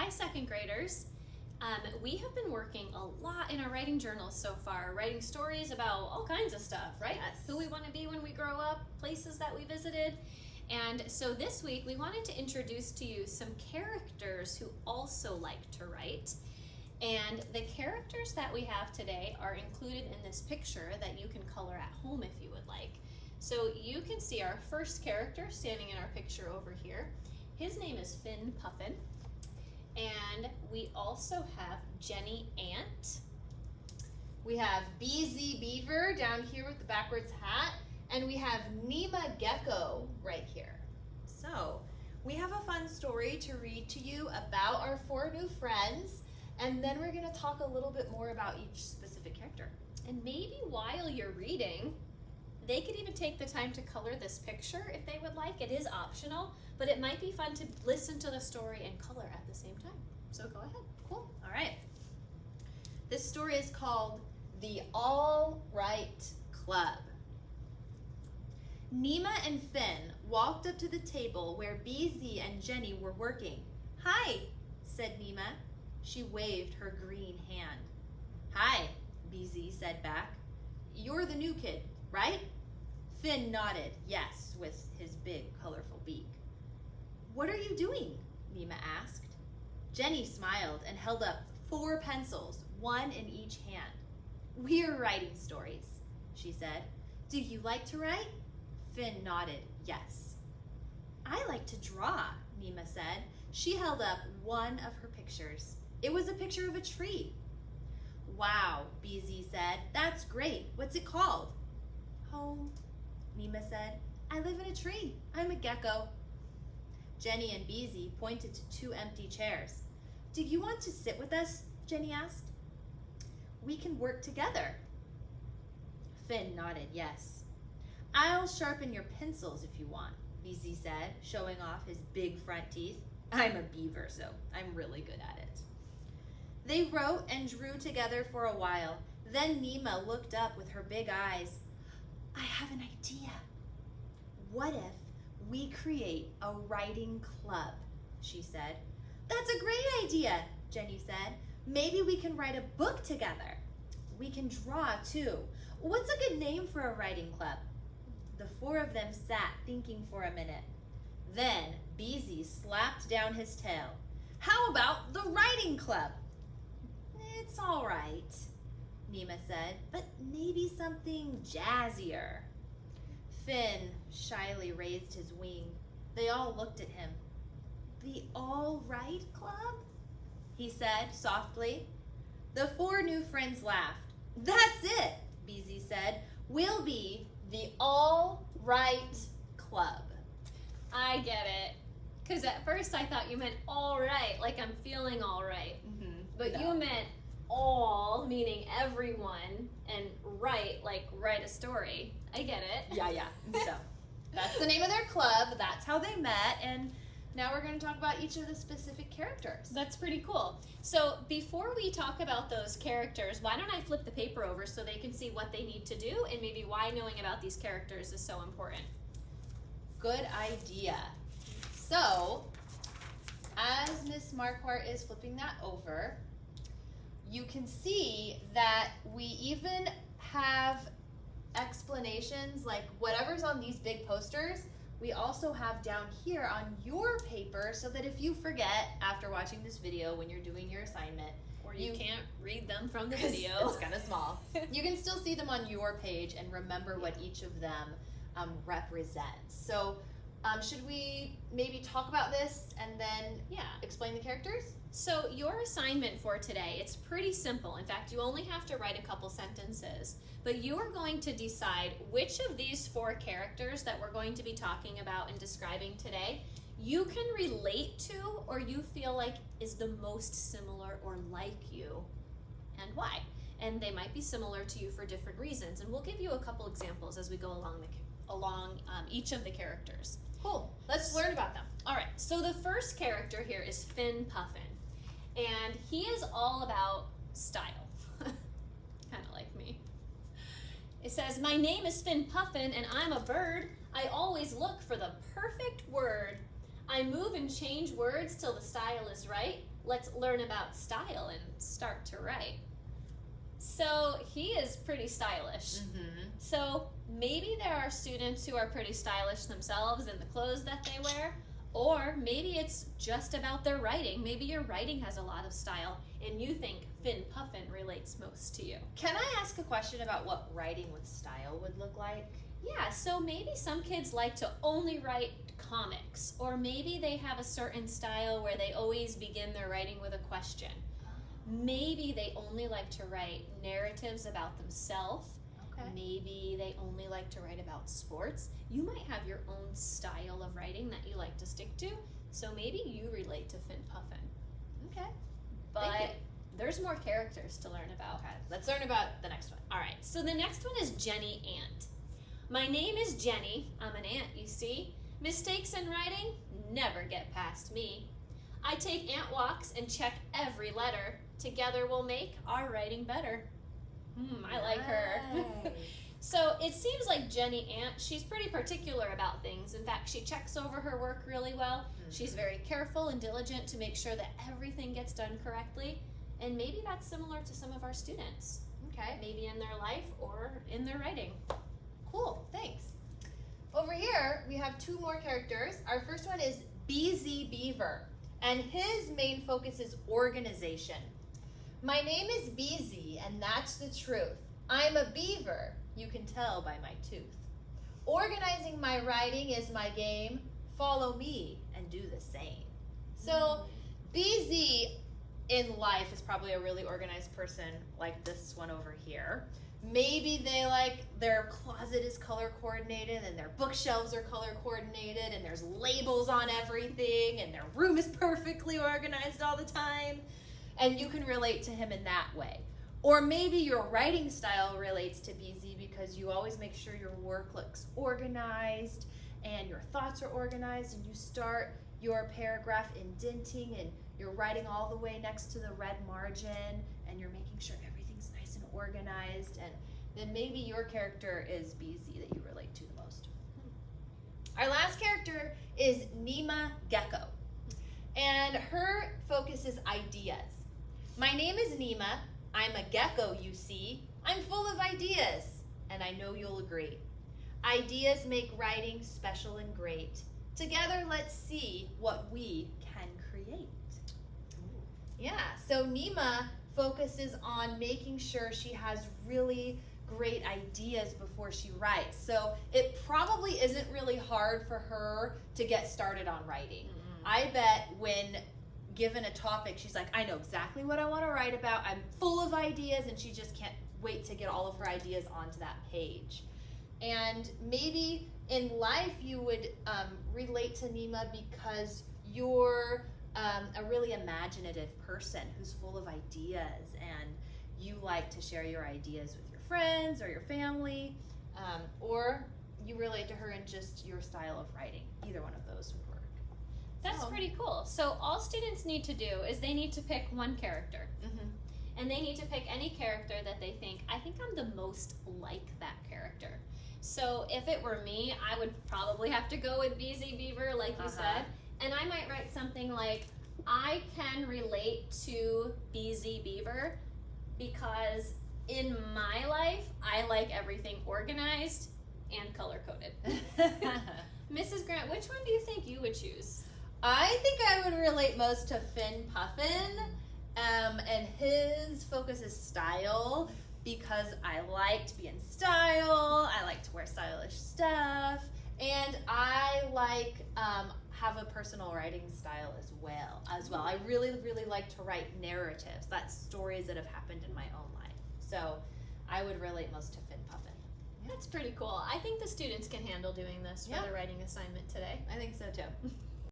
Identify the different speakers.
Speaker 1: Hi, second graders. We have been working a lot in our writing journals so far, writing stories about all kinds of stuff, right?
Speaker 2: Yes.
Speaker 1: Who we want to be when we grow up, places that we visited. And so this week we wanted to introduce to you some characters who also like to write. And the characters that we have today are included in this picture that you can color at home if you would like. So you can see our first character standing in our picture over here. His name is Finn Puffin. And we also have Jenny Ant.
Speaker 2: We have BZ Beaver down here with the backwards hat. And we have Nema Gekko right here. So we have a fun story to read to you about our 4 new friends. And then we're going to talk a little bit more about each specific character.
Speaker 1: And maybe while you're reading, they could even take the time to color this picture if they would like. It is optional, but it might be fun to listen to the story and color at the same time. So go ahead.
Speaker 2: Cool. All right. This story is called The All Right Club. Nema and Finn walked up to the table where BZ and Jenny were working. "Hi," said Nema. She waved her green hand. "Hi," BZ said back. "You're the new kid, right?" Finn nodded yes with his big, colorful beak. "What are you doing?" Nema asked. Jenny smiled and held up 4 pencils, 1 in each hand. "We're writing stories," she said. "Do you like to write?" Finn nodded yes. "I like to draw," Nema said. She held up one of her pictures. It was a picture of a tree. "Wow," BZ said. "That's great. What's it called?" "Home," Nema said. "I live in a tree. I'm a gecko." Jenny and BZ pointed to 2 empty chairs. "Do you want to sit with us?" Jenny asked. "We can work together." Finn nodded yes. "I'll sharpen your pencils if you want," BZ said, showing off his big front teeth. "I'm a beaver, so I'm really good at it." They wrote and drew together for a while. Then Nema looked up with her big eyes. "I have an idea. What if we create a writing club?" she said. "That's a great idea," Jenny said. "Maybe we can write a book together. We can draw too. What's a good name for a writing club?" The 4 of them sat thinking for a minute. Then BZ slapped down his tail. "How about the writing club?" "It's all right," Nema said, "but maybe something jazzier." Finn shyly raised his wing. They all looked at him. "The All Right Club?" he said softly. The 4 new friends laughed. "That's it," BZ said. "We'll be the All Right Club."
Speaker 1: I get it. Because at first I thought you meant all right, like I'm feeling all right. But you meant all, meaning everyone, and write, like write a story. I get it.
Speaker 2: Yeah. So that's the name of their club. That's how they met. And now we're going to talk about each of the specific characters.
Speaker 1: That's pretty cool. So before we talk about those characters, why don't I flip the paper over so they can see what they need to do and maybe why knowing about these characters is so important.
Speaker 2: Good idea. So, as Miss Marquardt is flipping that over, you can see that we even have explanations, like whatever's on these big posters, we also have down here on your paper, so that if you forget after watching this video when you're doing your assignment,
Speaker 1: Or you can't read them from the video.
Speaker 2: It's kind of small. You can still see them on your page and remember what each of them represents. So should we maybe talk about this and then explain the characters?
Speaker 1: So your assignment for today, it's pretty simple. In fact, you only have to write a couple sentences, but you are going to decide which of these 4 characters that we're going to be talking about and describing today you can relate to or you feel like is the most similar or like you, and why. And they might be similar to you for different reasons, and we'll give you a couple examples as we go along each of the characters.
Speaker 2: Cool. Let's learn about them.
Speaker 1: All right, so the first character here is Finn Puffin, and he is all about style, kind of like me. It says, "My name is Finn Puffin, and I'm a bird. I always look for the perfect word. I move and change words till the style is right. Let's learn about style and start to write. So he is pretty stylish.
Speaker 2: Mm-hmm.
Speaker 1: So maybe there are students who are pretty stylish themselves in the clothes that they wear, or maybe it's just about their writing. Maybe your writing has a lot of style and you think Finn Puffin relates most to you.
Speaker 2: Can I ask a question about what writing with style would look like?
Speaker 1: Yeah, so maybe some kids like to only write comics, or maybe they have a certain style where they always begin their writing with a question. Maybe they only like to write narratives about themselves.
Speaker 2: Okay.
Speaker 1: Maybe they only like to write about sports. You might have your own style of writing that you like to stick to, so maybe you relate to Finn Puffin.
Speaker 2: Okay.
Speaker 1: But
Speaker 2: Thank you.
Speaker 1: there's more characters to learn about.
Speaker 2: Okay. Let's learn about the next one.
Speaker 1: All right, so the next one is Jenny Ant. My name is Jenny. I'm an ant, you see. Mistakes in writing never get past me. I take ant walks and check every letter. Together we'll make our writing better. I like her.
Speaker 2: Nice.
Speaker 1: So it seems like Jenny Ant, she's pretty particular about things. In fact, she checks over her work really well.
Speaker 2: Mhm.
Speaker 1: She's very careful and diligent to make sure that everything gets done correctly. And maybe that's similar to some of our students,
Speaker 2: Okay.
Speaker 1: maybe in their life or in their writing.
Speaker 2: Cool, thanks. Over here, we have two more characters. Our first one is BZ Beaver, and his main focus is organization. My name is BZ, and that's the truth. I'm a beaver, you can tell by my tooth. Organizing my writing is my game. Follow me and do the same. So, BZ in life is probably a really organized person like this one over here. Maybe they like their closet is color coordinated and their bookshelves are color coordinated and there's labels on everything and their room is perfectly organized all the time. And you can relate to him in that way. Or maybe your writing style relates to BZ because you always make sure your work looks organized and your thoughts are organized, and you start your paragraph indenting and you're writing all the way next to the red margin and you're making sure everything's nice and organized, and then maybe your character is BZ that you relate to the most. Our last character is Nema Gekko, and her focus is ideas. My name is Nema. I'm a gecko, you see. I'm full of ideas, and I know you'll agree. Ideas make writing special and great. Together, let's see what we can create. Yeah, so Nema focuses on making sure she has really great ideas before she writes. So it probably isn't really hard for her to get started on writing. I bet when given a topic, she's like, I know exactly what I want to write about. I'm full of ideas, and she just can't wait to get all of her ideas onto that page. And maybe in life you would relate to Nema because you're a really imaginative person who's full of ideas, and you like to share your ideas with your friends or your family, or you relate to her in just your style of writing. Either one of those would work.
Speaker 1: That's pretty cool. So all students need to do is they need to pick one character. And they need to pick any character that they think, I think I'm the most like that character. So if it were me, I would probably have to go with BZ Beaver, like you said. And I might write something like, I can relate to BZ Beaver because in my life, I like everything organized and color-coded. Mrs. Grant, which one do you think you would choose?
Speaker 2: I think I would relate most to Finn Puffin, and his focus is style, because I like to be in style, I like to wear stylish stuff, and I like have a personal writing style as well. I really, really like to write narratives. That's stories that have happened in my own life. So I would relate most to Finn Puffin.
Speaker 1: That's pretty cool. I think the students can handle doing this for the writing assignment today.
Speaker 2: I think so too.